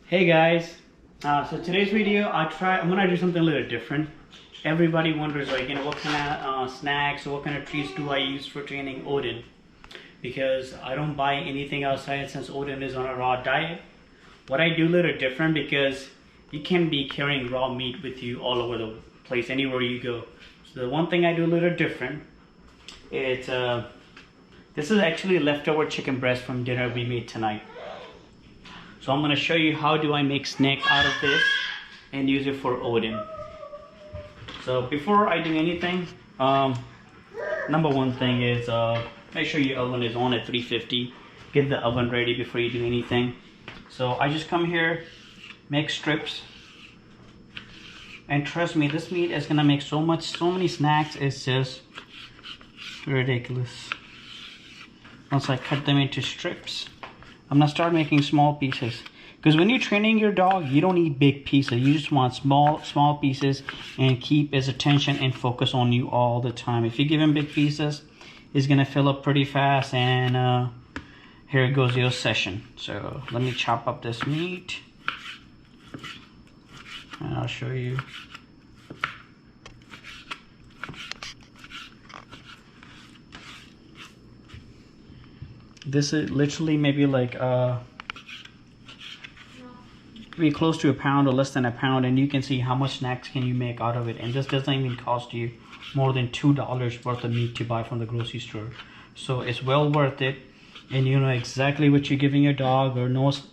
Hey guys, so today's video I'm gonna do something a little different. Everybody wonders what kind of snacks or what kind of treats do I use for training Odin, because I don't buy anything outside since Odin is on a raw diet. What I do a little different, because you can't be carrying raw meat with you all over the place anywhere you go. So the one thing I do a little different, it's this is actually leftover chicken breast from dinner we made tonight. So I'm going to show you how do I make snack out of this and use it for Odin. So before I do anything, number one thing is make sure your oven is on at 350. Get the oven ready before you do anything. So I just come here, make strips, and trust me, this meat is gonna make so many snacks. It's just ridiculous. Once I cut them into strips, I'm gonna start making small pieces, because when you're training your dog, you don't need big pieces. You just want small pieces and keep his attention and focus on you all the time. If you give him big pieces, he's gonna fill up pretty fast, and here goes your session. So let me chop up this meat and I'll show you. This is literally maybe like maybe close to a pound or less than a pound, and you can see how much snacks can you make out of it. And this doesn't even cost you more than $2 worth of meat to buy from the grocery store. So it's well worth it, and you know exactly what you're giving your dog. Or knows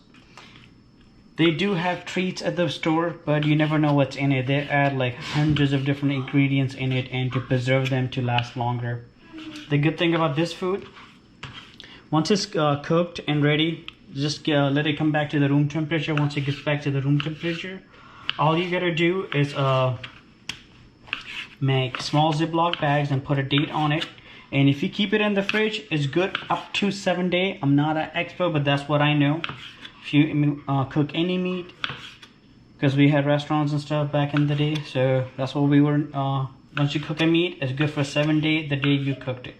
they do have treats at the store, but you never know what's in it. They add like hundreds of different ingredients in it, and to preserve them to last longer. The good thing about this food, once it's cooked and ready, just let it come back to the room temperature. Once it gets back to the room temperature, all you gotta do is make small Ziploc bags and put a date on it. And if you keep it in the fridge, it's good up to 7 days. I'm not an expert, but that's what I know. If you cook any meat, because we had restaurants and stuff back in the day, so that's what we were. Once you cook a meat, it's good for 7 days the day you cooked it.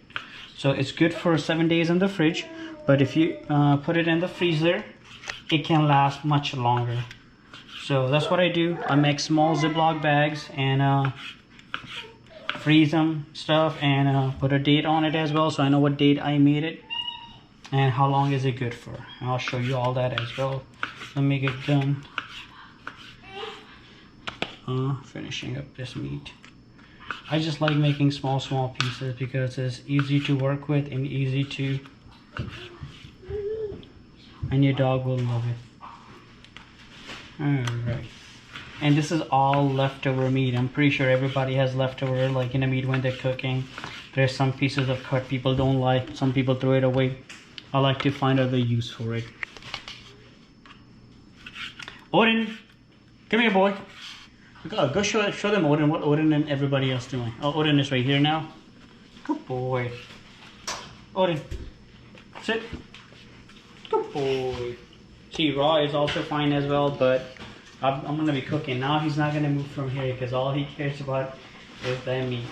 So it's good for 7 days in the fridge, but if you put it in the freezer, it can last much longer. So that's what I do. I make small Ziploc bags and freeze them stuff, and put a date on it as well, so I know what date I made it and how long is it good for. And I'll show you all that as well. Let me get done finishing up this meat. I just like making small pieces because it's easy to work with and easy to, and your dog will love it. Alright, and this is all leftover meat. I'm pretty sure everybody has leftover meat when they're cooking. There's some pieces of cut people don't like, some people throw it away. I like to find other use for it. Odin, come here boy. Go show them Odin, what Odin and everybody else doing. Oh, Odin is right here now. Good boy. Odin, sit. Good boy. See, raw is also fine as well, but I'm gonna be cooking. Now he's not gonna move from here because all he cares about is that meat.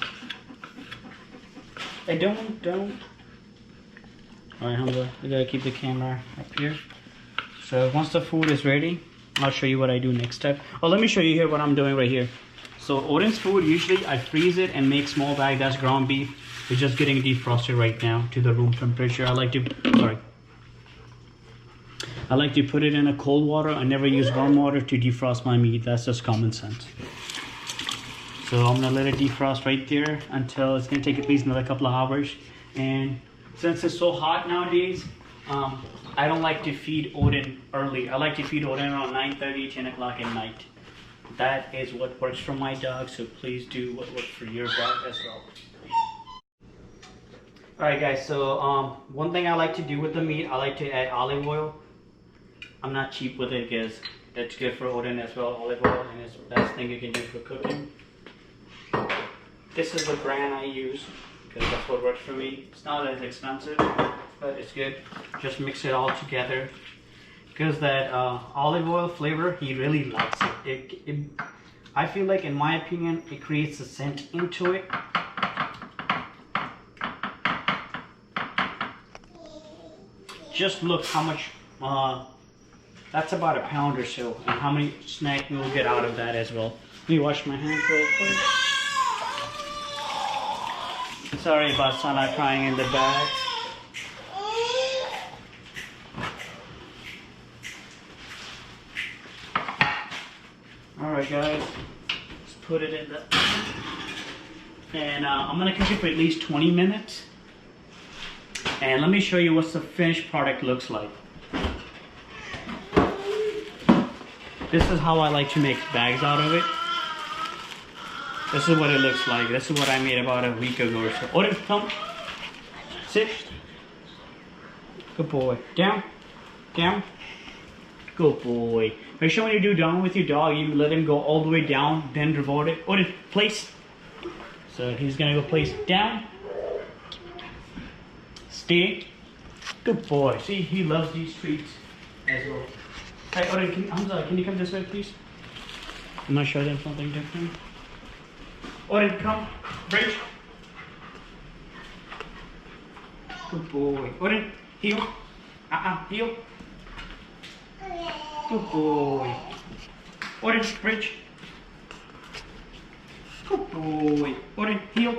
Hey, don't. Alright, Hamza, we gotta keep the camera up here. So once the food is ready, I'll show you what I do next step. Oh, let me show you here what I'm doing right here. So Odin's food, usually I freeze it and make small bag. That's ground beef. It's just getting defrosted right now to the room temperature. I like to put it in a cold water. I never use warm water to defrost my meat. That's just common sense. So I'm gonna let it defrost right there until it's gonna take at least another couple of hours. And since it's so hot nowadays, I don't like to feed Odin early. I like to feed Odin around 9:30, 10 o'clock at night. That is what works for my dog, so please do what works for your dog as well. Alright guys, so one thing I like to do with the meat, I like to add olive oil. I'm not cheap with it because it's good for Odin as well, olive oil, and it's the best thing you can do for cooking. This is the brand I use, because that's what works for me. It's not as expensive, but it's good. Just mix it all together, because that olive oil flavor, he really likes it. I feel like, in my opinion, it creates a scent into it. Just look how much That's about a pound or so. And how many snacks we will get out of that as well. Let me wash my hands real quick. Sorry about Sana crying in the back. Alright guys, let's put it in the... And I'm gonna cook it for at least 20 minutes. And let me show you what the finished product looks like. This is how I like to make bags out of it. This is what it looks like. This is what I made about a week ago or so. Odin, come. Sit. Good boy. Down. Down. Good boy. Make sure when you do down with your dog, you let him go all the way down, then revolt it. Odin, place. So he's gonna go place down. Stay. Good boy. See, he loves these treats as well. Hey, Odin, Hamza, can you come this way, please? I'm gonna show them something different. Odin, come. Bridge. Good boy. Odin, heel. Heel. Good boy. Odin, bridge. Good boy. Odin, heel.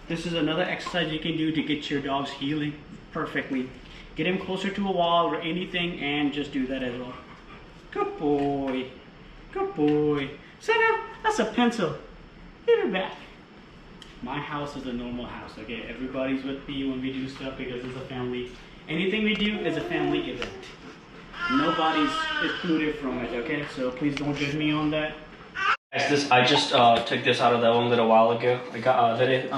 This is another exercise you can do to get your dogs healing perfectly. Get him closer to a wall or anything and just do that as well. Good boy. Good boy. Sana, that's a pencil. Give it back. My house is a normal house, okay? Everybody's with me when we do stuff because it's a family. Anything we do is a family event. Nobody's excluded from it, okay? So please don't judge me on that. I just took this out of the oven a little while ago. I got let it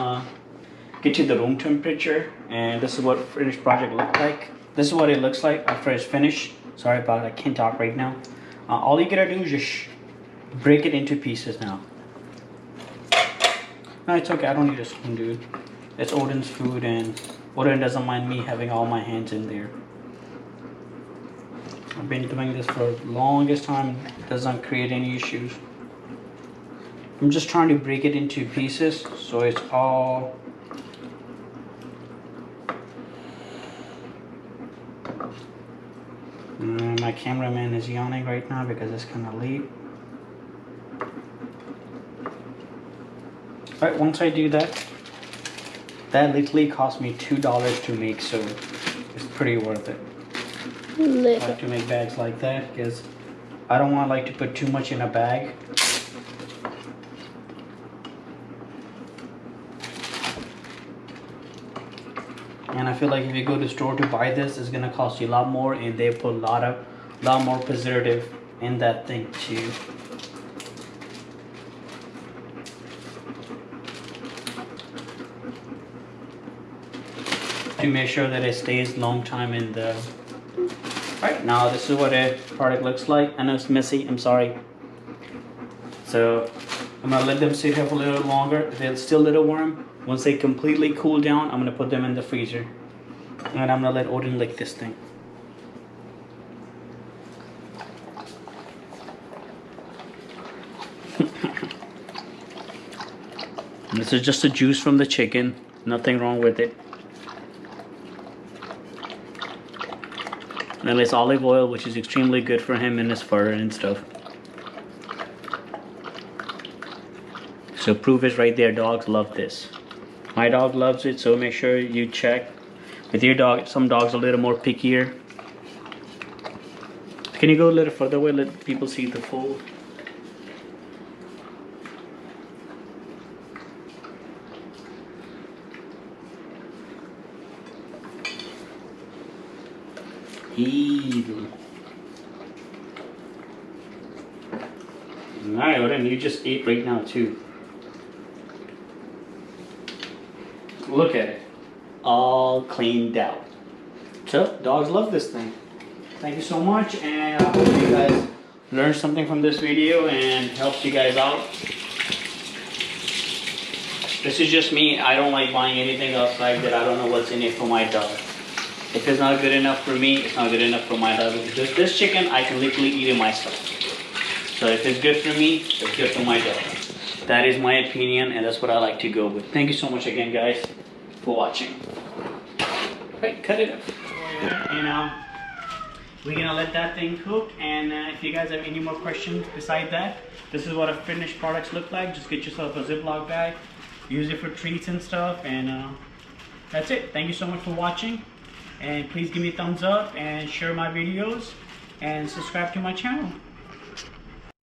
get to the room temperature, and this is what finished project looked like. This is what it looks like after it's finished. Sorry about it, I can't talk right now. All you gotta do is just break it into pieces now. No, it's okay. I don't need a spoon, dude. It's Odin's food, and Odin doesn't mind me having all my hands in there. I've been doing this for the longest time. It doesn't create any issues. I'm just trying to break it into pieces so it's all my cameraman is yawning right now because it's kind of late. Alright, once I do that, that literally cost me $2 to make, so it's pretty worth it. I like to make bags like that because I don't want to put too much in a bag. And I feel like if you go to the store to buy this, it's gonna cost you a lot more, and they put a lot more preservative in that thing too. To make sure that it stays long time in the... Right now, this is what a product looks like. I know it's messy, I'm sorry. So I'm gonna let them sit here for a little longer. They're still a little warm. Once they completely cool down, I'm gonna put them in the freezer. And I'm gonna let Odin lick this thing. This is just the juice from the chicken. Nothing wrong with it. And then it's olive oil, which is extremely good for him and his fur and stuff. So proof is right there. Dogs love this. My dog loves it, so make sure you check with your dog. Some dogs are a little more pickier. Can you go a little further away, let people see the fold? Evil. Alright, Odin, you just ate right now too. Look at it. All cleaned out. So, dogs love this thing. Thank you so much, and I hope you guys learned something from this video and helped you guys out. This is just me. I don't like buying anything outside that I don't know what's in it for my dog. If it's not good enough for me, it's not good enough for my dog. Because this chicken, I can literally eat it myself. So if it's good for me, it's good for my dog. That is my opinion, and that's what I like to go with. Thank you so much again, guys, for watching. Right, cut it up. You know, we're gonna let that thing cook. And if you guys have any more questions beside that, this is what a finished products look like. Just get yourself a Ziploc bag, use it for treats and stuff, and that's it. Thank you so much for watching, and please give me a thumbs up and share my videos and subscribe to my channel.